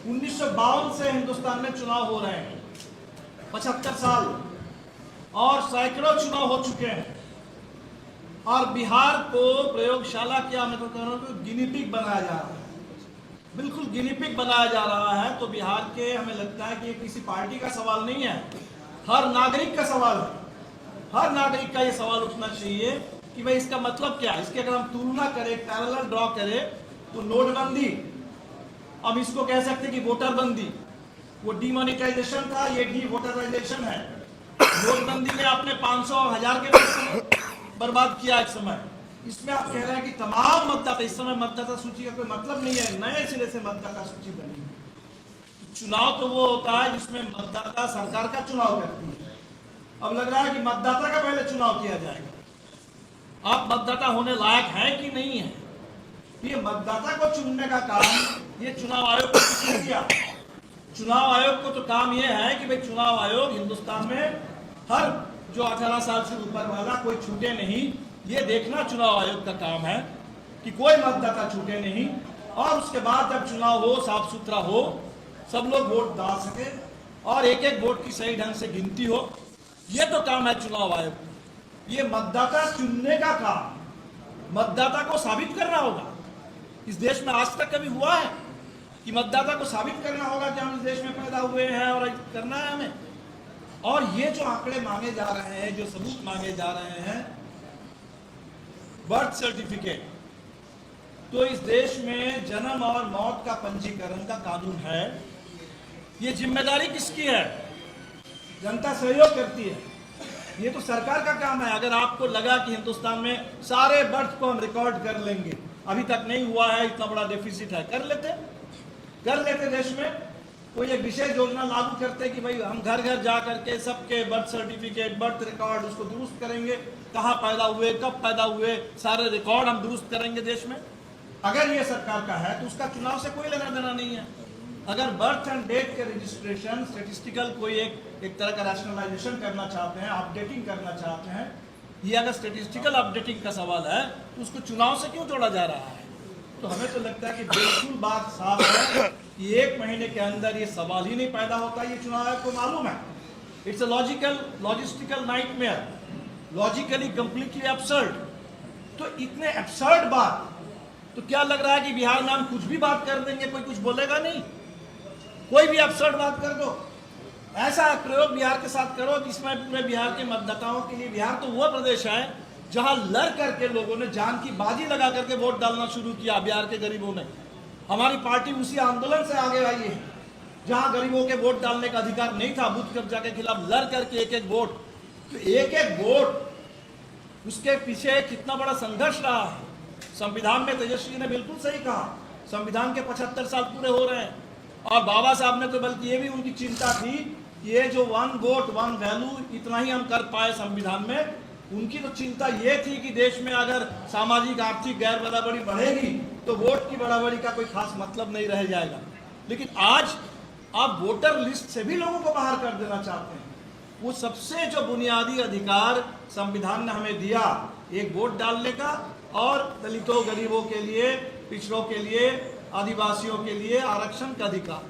1952 से हिंदुस्तान में चुनाव हो रहे हैं, 75 साल, और सैकड़ों चुनाव हो चुके हैं, और बिहार को प्रयोगशाला, क्या मैं तो कह रहा हूँ, गिनी पिग बनाया जा रहा है, बिल्कुल गिनी पिग बनाया जा रहा है। तो बिहार के, हमें लगता है कि ये किसी पार्टी का सवाल नहीं है, हर नागरिक का सवाल है। हर नागरिक का ये सवाल उठना चाहिए कि भाई इसका मतलब क्या है। इसकी अगर हम तुलना करें, पैरेलल ड्रॉ करें, तो नोटबंदी, अब इसको कह सकते हैं कि वोटर बंदी, वो डीमोनेटाइजेशन था, ये डी वोटराइजेशन है। नोटबंदी में आपने 500 और 1000 के पैसे बर्बाद किया एक समय। इसमें आप कह रहे हैं कि तमाम मतदाता, इस समय मतदाता सूची का कोई मतलब नहीं है, नए सिरे से मतदाता सूची बनी। चुनाव तो वो होता है जिसमें मतदाता सरकार का चुनाव करती है। अब लग रहा है कि मतदाता का पहले चुनाव किया जाएगा। आप मतदाता होने लायक है कि नहीं है, ये मतदाता को चुनने का काम ये चुनाव आयोग को किसने दिया? चुनाव आयोग को तो काम ये है कि भाई चुनाव आयोग हिंदुस्तान में हर जो 18 साल से ऊपर वाला कोई छूटे नहीं, ये देखना चुनाव आयोग का काम है कि कोई मतदाता छूटे नहीं। और उसके बाद जब चुनाव हो, साफ सुथरा हो, सब लोग वोट डाल सके और एक एक वोट की सही ढंग से गिनती हो, ये तो काम है चुनाव आयोग। ये मतदाता चुनने का काम मतदाता को साबित करना होगा। इस देश में आज तक कभी हुआ है कि मतदाता को साबित करना होगा कि हम इस देश में पैदा हुए हैं और करना है हमें? और ये जो आंकड़े मांगे जा रहे हैं, जो सबूत मांगे जा रहे हैं, बर्थ सर्टिफिकेट, तो इस देश में जन्म और मौत का पंजीकरण का कानून है। ये जिम्मेदारी किसकी है? जनता सहयोग करती है, ये तो सरकार का काम है। अगर आपको लगा कि हिंदुस्तान में सारे बर्थ को हम रिकॉर्ड कर लेंगे, अभी तक नहीं हुआ है, इतना बड़ा डेफिसिट है, कर लेते देश में कोई एक विशेष योजना लागू करते कि भाई हम घर घर जा करके सबके बर्थ सर्टिफिकेट, बर्थ रिकॉर्ड उसको दुरुस्त करेंगे, कहाँ पैदा हुए, कब पैदा हुए, सारे रिकॉर्ड हम दुरुस्त करेंगे देश में। अगर ये सरकार का है तो उसका चुनाव से कोई लेना देना नहीं है। अगर बर्थ एंड डेट के रजिस्ट्रेशन स्टेटिस्टिकल कोई एक तरह का रैशनलाइजेशन करना चाहते हैं, अपडेटिंग करना चाहते हैं, ये अगर स्टेटिस्टिकल अपडेटिंग का सवाल है तो उसको चुनाव से क्यों जोड़ा जा रहा है? तो हमें तो लगता है कि बिल्कुल बात साफ है, कि 1 महीने के अंदर ये सवाल ही नहीं पैदा होता, ये चुनाव आयोग को मालूम है। It's a logistical nightmare, logically completely absurd. तो इतने एब्सर्ड बात, तो क्या लग रहा है कि बिहार में हम कुछ भी बात कर देंगे, कोई कुछ बोलेगा नहीं? कोई भी एब्सर्ड बात कर दो, ऐसा प्रयोग बिहार के साथ करो जिसमें पूरे बिहार के मतदाताओं के लिए, बिहार तो वो प्रदेश है जहां लड़ करके लोगों ने जान की बाजी लगा करके वोट डालना शुरू किया। बिहार के गरीबों ने, हमारी पार्टी उसी आंदोलन से आगे आई है जहां गरीबों के वोट डालने का अधिकार नहीं था, बूथ कब्जा के खिलाफ लड़ करके एक एक वोट, तो एक एक वोट, उसके पीछे कितना बड़ा संघर्ष रहा है। संविधान में तेजस्वी ने बिल्कुल सही कहा, संविधान के 75 साल पूरे हो रहे हैं, और बाबा साहब ने तो बल्कि ये भी उनकी चिंता थी कि ये जो 1 वोट 1 वैल्यू, इतना ही हम कर पाए संविधान में। उनकी तो चिंता ये थी कि देश में अगर सामाजिक आर्थिक गैर बराबरी बढ़ेगी तो वोट की बराबरी का कोई खास मतलब नहीं रह जाएगा। लेकिन आज आप वोटर लिस्ट से भी लोगों को बाहर कर देना चाहते हैं। वो सबसे जो बुनियादी अधिकार संविधान ने हमें दिया, एक वोट डालने का, और दलितों गरीबों के लिए, पिछड़ों के लिए, आदिवासियों के लिए आरक्षण का अधिकार,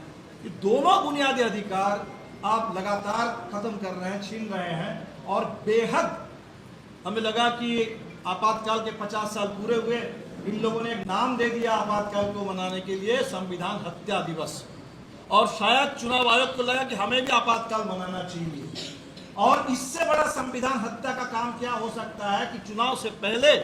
ये दोनों बुनियादी अधिकार आप लगातार खत्म कर रहे हैं, छीन रहे हैं। और बेहद हमें लगा कि आपातकाल के 50 साल पूरे हुए, इन लोगों ने एक नाम दे दिया आपातकाल को मनाने के लिए, संविधान हत्या दिवस। और शायद चुनाव आयोग को लगा कि हमें भी आपातकाल मनाना चाहिए। और इससे बड़ा संविधान हत्या का काम क्या हो सकता है कि चुनाव से पहले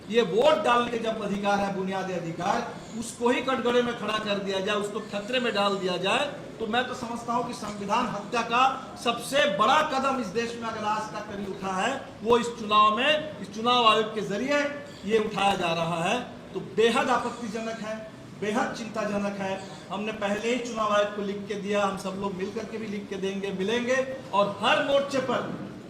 ये वोट डालने के जब अधिकार है, बुनियादी अधिकार, उसको ही कटघरे में खड़ा कर दिया जाए, उसको खतरे में डाल दिया जाए। तो मैं तो समझता हूं कि संविधान हत्या का सबसे बड़ा कदम इस देश में अगर आज तक कभी उठा है, वो इस चुनाव में, इस चुनाव आयोग के जरिए ये उठाया जा रहा है। तो बेहद आपत्तिजनक है, बेहद चिंताजनक है। हमने पहले ही चुनाव आयोग को लिख के दिया, हम सब लोग मिलकर के भी लिख के देंगे, मिलेंगे और हर मोर्चे पर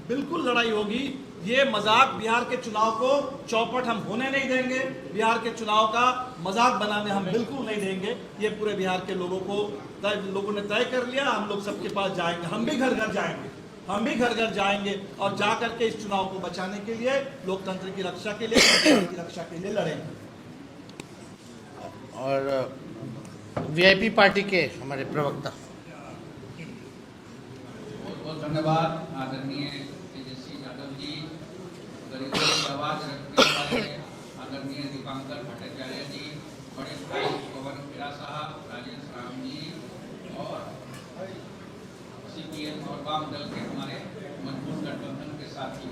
बिल्कुल लड़ाई होगी। ये मजाक, बिहार के चुनाव को चौपट हम होने नहीं देंगे, बिहार के चुनाव का मजाक बनाने हम बिल्कुल नहीं देंगे। ये पूरे बिहार के लोगों ने तय कर लिया, हम लोग सबके पास जाएंगे, हम भी घर घर जाएंगे, हम भी घर घर जाएंगे और जा करके इस चुनाव को बचाने के लिए, लोकतंत्र की रक्षा के लिए, संविधान की रक्षा के लिए लड़ेंगे। और वीआईपी पार्टी के हमारे प्रवक्ता। बहुत बहुत धन्यवाद आदरणीय तेजस्वी यादव जी, गरीबों की आवाज रखने वाले आदरणीय दीपांकर भट्टाचार्य जी, बड़े भाई पवन खेड़ा साहब, राजेश राम जी, और सीपीएम और वाम दल के हमारे मजबूत गठबंधन के साथी।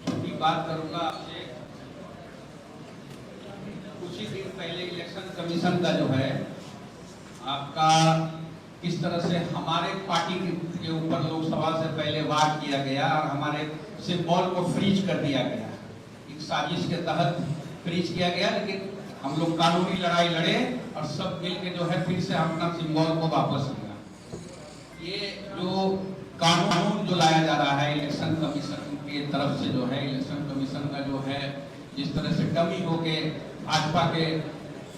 छोटी बात करूंगा आपसे। कुछ ही दिन पहले इलेक्शन कमीशन का जो है आपका किस तरह से हमारे पार्टी के ऊपर लोकसभा से पहले वार किया गया और हमारे सिंबल को फ्रीज कर दिया गया, एक साजिश के तहत फ्रीज किया गया। लेकिन हम लोग कानूनी लड़ाई लड़े और सब मिल के जो है फिर से अपना सिंबल को वापस लिया। ये जो कानून जो लाया जा रहा है इलेक्शन कमीशन की तरफ से, जो है इलेक्शन कमीशन का जो है जिस तरह से डमी होके भाजपा के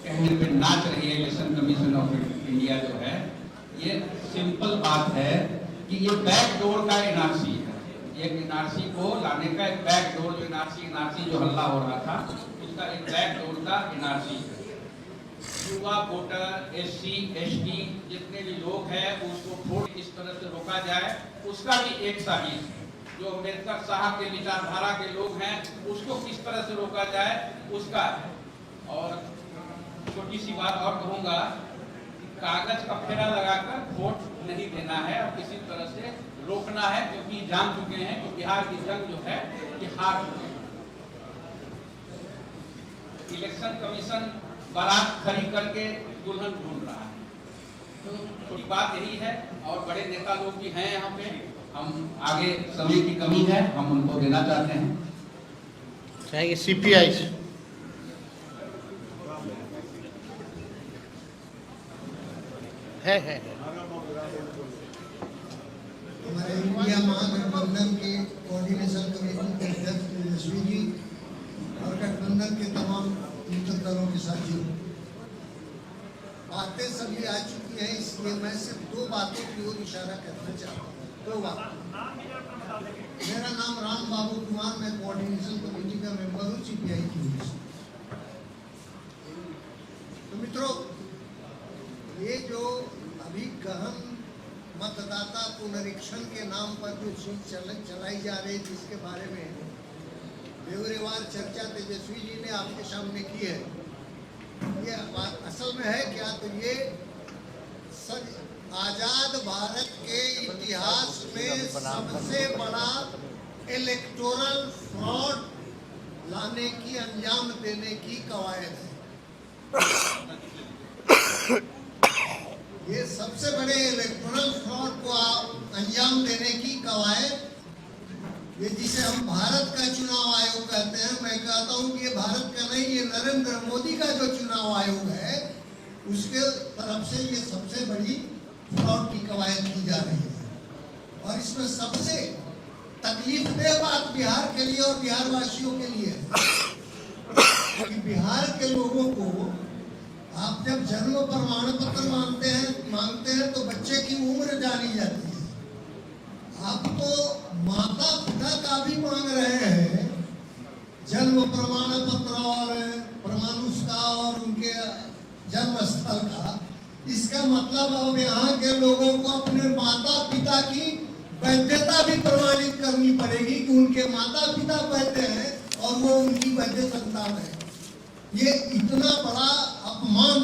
कहने पे नाच रही है इलेक्शन कमीशन ऑफ इंडिया, जो है ये सिंपल बात है कि ये बैकडोर का एनआरसी है। एक एनआरसी को लाने का एक बैकडोर, जो एनआरसी जो हल्ला हो रहा था उसका एक बैकडोर का एनआरसी है। युवा वोटर, एससी, एसटी जितने भी लोग हैं उसको वोट किस तरह से रोका जाए, उसका भी एक साजिश है। जो अम्बेडकर साहब के विचारधारा के लोग हैं उसको किस तरह से रोका जाए, उसका है। और छोटी सी बात और कहूंगा, कागज का फेरा लगाकर वोट नहीं देना है और किसी तरह से रोकना है, क्योंकि जान चुके हैं कि बिहार की जंग जो है ये हार चुके हैं। इलेक्शन कमीशन बारात खड़ी करके दुल्हन ढूंढ रहा है। तो छोटी बात यही है, और बड़े नेता लोग भी हैं यहाँ पे, हम आगे समय की कमी है, हम उनको देना चाहते हैं। चाहिए सीपीआई से है। हमारे इंडिया महागठबंधन के कोऑर्डिनेशन कमेटी के अध्यक्ष तेजस्वी जी और गठबंधन के तमाम मित्र दलों के साथियों, बातें सभी आ चुकी हैं, इसलिए मैं सिर्फ 2 बातों की ओर इशारा करना चाहता हूँ। 2 बात। मेरा नाम राम बाबू कुमार, मैं कोऑर्डिनेशन कमेटी का मेंबर हूँ सीपीआई की ओर से। तो मित्रों, ये जो मतदाता पुनरीक्षण के नाम पर जो चीज चलाई जा रही थी, इसके बारे में बेवरेवार चर्चा तेजस्वी जी ने आपके सामने की है। ये बात असल में है क्या? तो ये आजाद भारत के इतिहास में सबसे बड़ा इलेक्टोरल फ्रॉड लाने की, अंजाम देने की कवायद है। ये सबसे बड़े इलेक्टोरल फ्रॉड को अंजाम देने की कवायद, ये जिसे हम भारत का चुनाव आयोग कहते हैं, मैं कहता हूं कि ये भारत का नहीं, ये नरेंद्र मोदी का जो चुनाव आयोग है उसके तरफ से ये सबसे बड़ी फ्रॉड की कवायद की जा रही है। और इसमें सबसे तकलीफदेह बात बिहार के लिए और बिहार वासियों के लिए है कि बिहार के लोगों को आप जब जन्म प्रमाण पत्र मांगते हैं तो बच्चे की उम्र जानी जाती है। आप तो माता पिता का भी मांग रहे हैं, जन्म प्रमाण पत्र और प्रमाणुष का और उनके जन्म स्थल का। इसका मतलब अब यहाँ के लोगों को अपने माता पिता की वैधता भी प्रमाणित करनी पड़ेगी कि उनके माता पिता वैध हैं और वो उनकी वैध संतान है। ये इतना बड़ा अपमान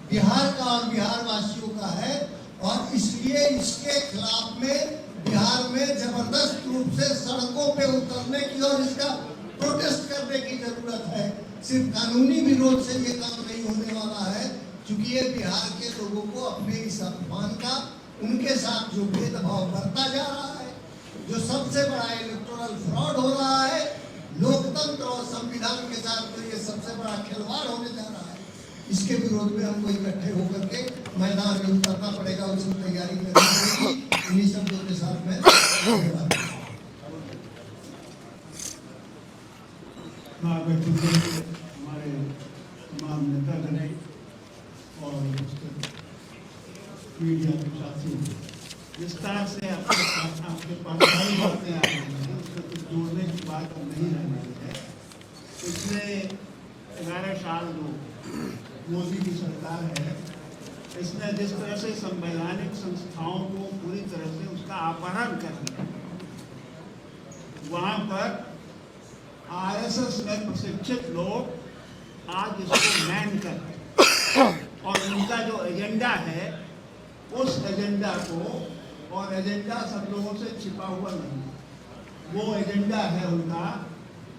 बिहार का और बिहार वासियों का है और इसलिए इसके खिलाफ में बिहार में जबरदस्त रूप से सड़कों पे उतरने की और इसका प्रोटेस्ट करने की जरूरत है। सिर्फ कानूनी विरोध से ये काम नहीं होने वाला है, क्योंकि ये बिहार के लोगों को अपने इस अपमान का, उनके साथ जो भेदभाव बढ़ता जा रहा है, जो सबसे बड़ा इलेक्टोरल फ्रॉड हो रहा है, लोकतंत्र और संविधान के साथ तो ये सबसे बड़ा खिलवाड़ होने जा रहा है, इसके विरोध में हमको इकट्ठे होकर के मैदान में उतरना पड़ेगा, उसकी तैयारी करनी पड़ेगी। इन्हीं शब्दों के साथ में हमारे तमाम नेतागण और मीडिया के साथी विस्तार से आपके पास सारी बातें आ रही हैं, उसको कुछ जोड़ने की बात नहीं रह गई है। पिछले 11 साल जो मोदी की सरकार है, इसने जिस तरह से संवैधानिक संस्थाओं को पूरी तरह से उसका अपहरण कर दिया, वहाँ पर आरएसएस में प्रशिक्षित लोग आज इसको मैन कर रहे हैं और उनका जो एजेंडा है उस एजेंडा को, और एजेंडा सब लोगों से छिपा हुआ नहीं, वो एजेंडा है उनका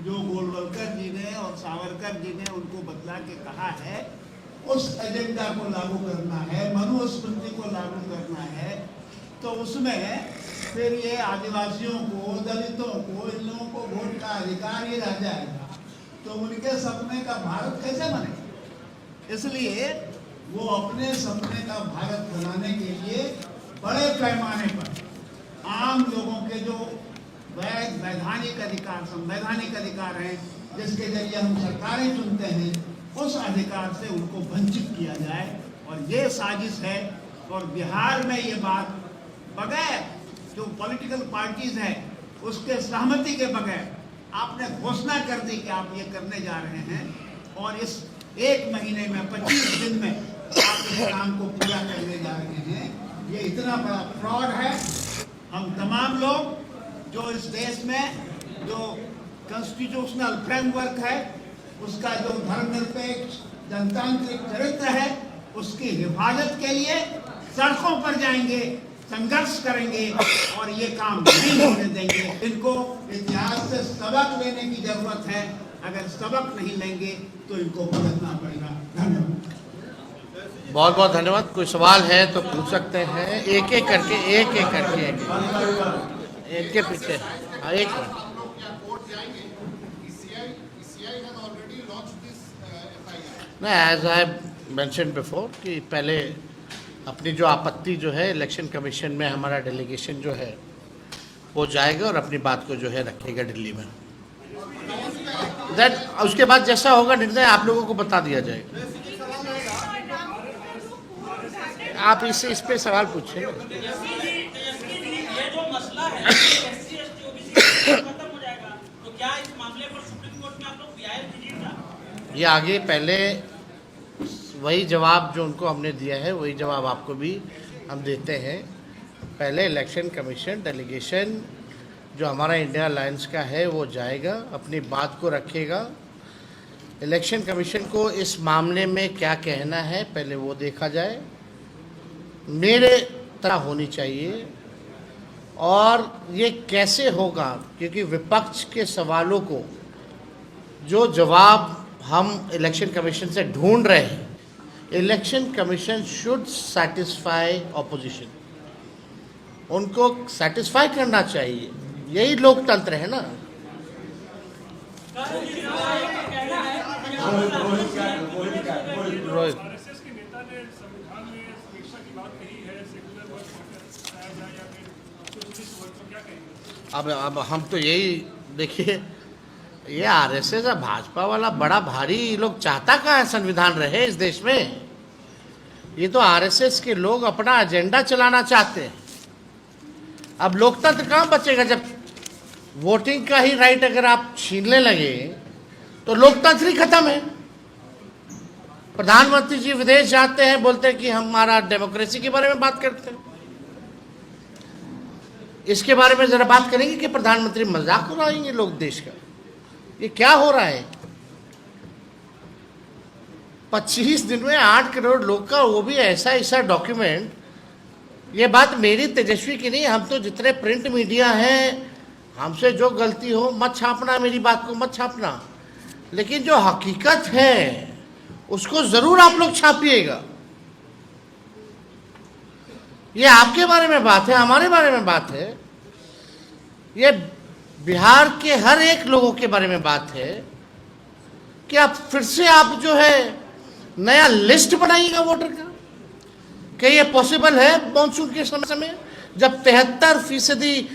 जो गोलवलकर जी ने और सावरकर जी ने उनको बतला के कहा है, उस एजेंडा को लागू करना है, मनुस्मृति को लागू करना है। तो उसमें फिर ये आदिवासियों को, दलितों को, इन लोगों को वोट का अधिकार ही रह जाएगा, तो उनके सपने का भारत कैसे बनेगा? इसलिए वो अपने सपने का भारत बनाने के लिए बड़े पैमाने पर आम लोगों के जो वैधानिक अधिकार, संवैधानिक अधिकार हैं, जिसके जरिए हम सरकारें चुनते हैं, उस अधिकार से उनको वंचित किया जाए। और ये साजिश है। और बिहार में ये बात बगैर जो पॉलिटिकल पार्टीज है उसके सहमति के बगैर आपने घोषणा कर दी कि आप ये करने जा रहे हैं, और इस 1 महीने में 25 दिन में आप इस काम को पूरा करने जा रहे हैं। ये इतना बड़ा फ्रॉड है। हम तमाम लोग जो इस देश में जो कॉन्स्टिट्यूशनल फ्रेमवर्क है, उसका जो धर्मनिरपेक्ष जनतांत्रिक चरित्र है, उसकी हिफाजत के लिए सड़कों पर जाएंगे, संघर्ष करेंगे और ये काम नहीं होने देंगे। इनको इतिहास से सबक लेने की जरूरत है। अगर सबक नहीं लेंगे तो इनको भुगतना पड़ेगा। धन्यवाद। बहुत बहुत धन्यवाद। कोई सवाल है तो पूछ सकते हैं, एक एक करके इनके पीछे। एक नहीं, एज आई मेंशन बिफोर कि पहले अपनी जो आपत्ति जो है इलेक्शन कमीशन में हमारा डेलीगेशन जो है वो जाएगा और अपनी बात को जो है रखेगा दिल्ली में। दैट उसके बाद जैसा होगा निर्णय आप लोगों को बता दिया जाएगा। आप इससे इस पे सवाल पूछिए। ये जो मसला है SC ST OBC खत्म हो जाएगा, तो क्या इस मामले पर सुप्रीम कोर्ट में आप लोग PIL दीजिएगा? ये आगे पहले वही जवाब जो उनको हमने दिया है वही जवाब आपको भी हम देते हैं। पहले इलेक्शन कमीशन डेलीगेशन जो हमारा इंडिया अलायंस का है वो जाएगा, अपनी बात को रखेगा। इलेक्शन कमीशन को इस मामले में क्या कहना है पहले वो देखा जाए। मेरे तरह होनी चाहिए और ये कैसे होगा, क्योंकि विपक्ष के सवालों को जो जवाब हम इलेक्शन कमीशन से ढूंढ रहे हैं, election commission should satisfy opposition, उनको सेटिस्फाई करना चाहिए। यही लोकतंत्र है ना। रोहित, आरएसएस के नेता ने संविधान में समीक्षा की बात कही है, सेकुलर वर्ड बताया जाए या फिर सोशलिस्ट वर्ड, तो क्या कहेंगे? अब हम तो यही देखिए, ये आरएसएस और भाजपा वाला बड़ा भारी लोग चाहता कहाँ है संविधान रहे इस देश में। ये तो आरएसएस के लोग अपना एजेंडा चलाना चाहते हैं। अब लोकतंत्र कहाँ बचेगा जब वोटिंग का ही राइट अगर आप छीनने लगे तो लोकतंत्र ही खत्म है। प्रधानमंत्री जी विदेश जाते हैं, बोलते हैं कि हमारा डेमोक्रेसी के बारे में बात करते हैं। इसके बारे में जरा बात करेंगे कि प्रधानमंत्री मजाक उड़ाएंगे लोग देश का। ये क्या हो रहा है? 25 दिन में 8 करोड़ लोग का, वो भी ऐसा डॉक्यूमेंट। ये बात मेरी तेजस्वी की नहीं, हम तो जितने प्रिंट मीडिया हैं, हमसे जो गलती हो मत छापना, मेरी बात को मत छापना, लेकिन जो हकीकत है उसको जरूर आप लोग छापिएगा। ये आपके बारे में बात है, हमारे बारे में बात है, ये बिहार के हर एक लोगों के बारे में बात है कि आप फिर से आप जो है नया लिस्ट बनाइएगा वोटर का। क्या ये पॉसिबल है मॉनसून के समय में, जब 73%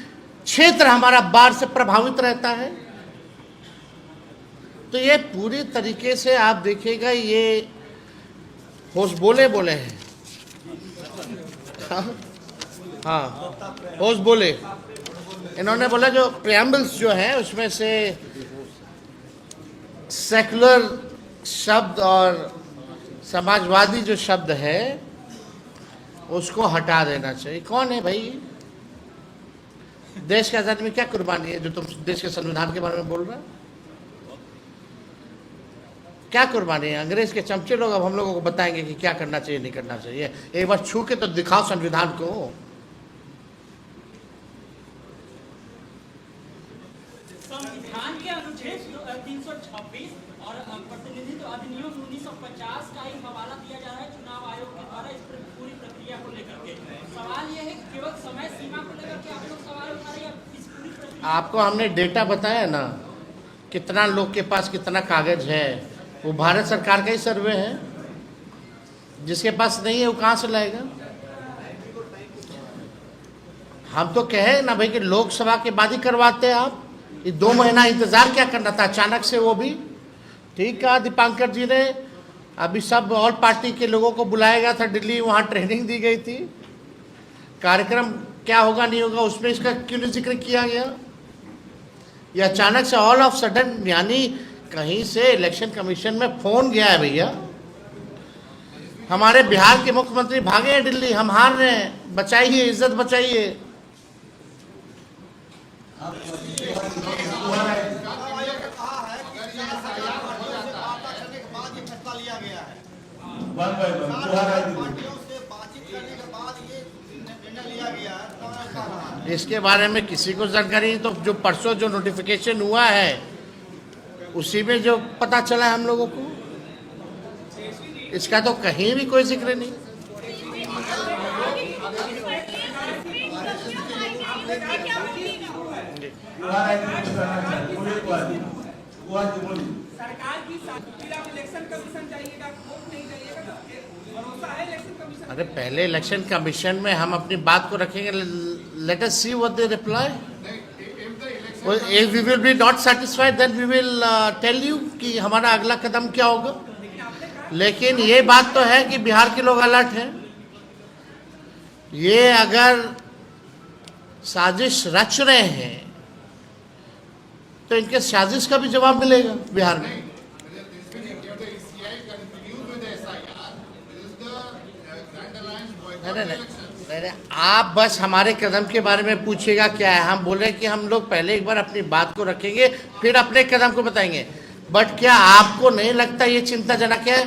क्षेत्र हमारा बाढ़ से प्रभावित रहता है? तो ये पूरी तरीके से आप देखिएगा, ये होश बोले हैं। हाँ, होश बोले। इन्होंने बोला जो प्रेम्बल्स जो है उसमें से सेकुलर शब्द और समाजवादी जो शब्द है उसको हटा देना चाहिए। कौन है भाई? देश की आजादी में क्या कुर्बानी है जो तुम देश के संविधान के बारे में बोल रहे हो? क्या कुर्बानी है? अंग्रेज के चमचे लोग अब हम लोगों को बताएंगे कि क्या करना चाहिए, नहीं करना चाहिए। एक बार छू के तो दिखाओ संविधान को। संविधान के अनुच्छेद 326 और प्रतिनिधित्व अधिनियम 1950 का ही हवाला दिया जा रहा है चुनाव आयोग के द्वारा इस पूरी प्रक्रिया को लेकर के। सवाल यह है कि केवल समय सीमा को लेकर के आप लोग सवाल उठा रहे हैं, इस पूरी प्रक्रिया। आपको हमने डेटा बताया ना, कितना लोग के पास कितना कागज है, वो भारत सरकार का ही सर्वे है। जिसके पास नहीं है वो कहाँ से लाएगा? हम तो कहे ना भाई कि लोकसभा के बाद ही करवाते हैं आप। ये 2 महीना इंतजार क्या करना था अचानक से? वो भी ठीक कहा दीपांकर जी ने। अभी सब ऑल पार्टी के लोगों को बुलाया गया था दिल्ली, वहाँ ट्रेनिंग दी गई थी। कार्यक्रम क्या होगा नहीं होगा उसमें इसका क्यों नहीं जिक्र किया गया? ये अचानक से ऑल ऑफ सडन, यानी कहीं से इलेक्शन कमीशन में फोन गया है भैया। हमारे बिहार के मुख्यमंत्री भागे हैं दिल्ली, हम हार रहे हैं, बचाइए, इज्जत बचाइए। इसके बारे में किसी को जानकारी नहीं। तो जो परसों जो नोटिफिकेशन हुआ है उसी में जो पता चला है हम लोगों को, इसका तो कहीं भी कोई जिक्र नहीं। सरकार की इलेक्शन कमीशन जाइएगा, वोट नहीं जाइएगा, भरोसा है इलेक्शन कमीशन? अरे पहले इलेक्शन कमीशन में हम अपनी बात को रखेंगे। Let us see what they reply. If we will be not satisfied, then we will tell you कि हमारा अगला कदम क्या होगा। लेकिन ये बात तो है कि बिहार के लोग अलर्ट हैं। ये अगर साजिश रच रहे हैं तो इनके साजिश का भी जवाब मिलेगा बिहार में। नहीं, नहीं, आप बस हमारे कदम के बारे में पूछिएगा क्या है। हम बोल रहे हैं कि हम लोग पहले एक बार अपनी बात को रखेंगे, फिर अपने कदम को बताएंगे। बट क्या आपको नहीं लगता ये चिंताजनक है?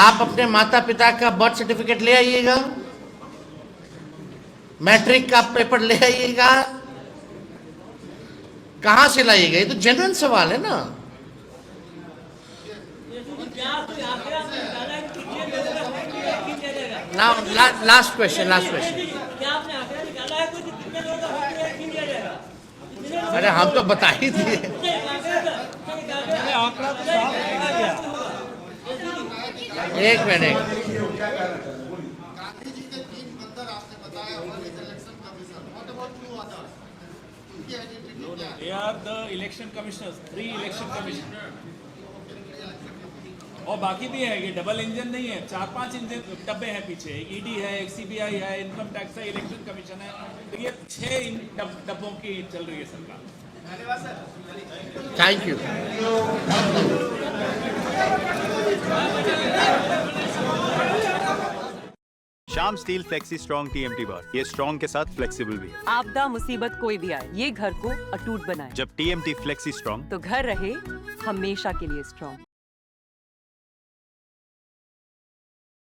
आप अपने माता पिता का बर्थ सर्टिफिकेट ले आइएगा, मैट्रिक का पेपर ले आइएगा, कहां से लाइएगा? ये तो जेन्युइन सवाल है ना। Now, last question. अरे हम तो बता ही दिए। एक मिनट। गांधी जी के 3 मंत्र आपने बताया, one is election commission, what about 2 others? उनकी आइडेंटिटी क्या है? They are the election commissioners, 3 election commissioners. और बाकी भी है, ये डबल इंजन नहीं है, 4-5 इंजन डब्बे हैं पीछे। एक ईडी है, एक सीबीआई है, इनकम टैक्स है, इलेक्शन कमीशन है। तो ये 6 डब्बों की चल रही है सरकार। Thank you. Shyam steel flexi strong TMT बार, ये स्ट्रॉन्ग के साथ फ्लेक्सिबल भी है। आपदा मुसीबत कोई भी आए, ये घर को अटूट बनाए। जब TMT फ्लेक्सी स्ट्रॉन्ग, तो घर रहे हमेशा के लिए स्ट्रॉन्ग।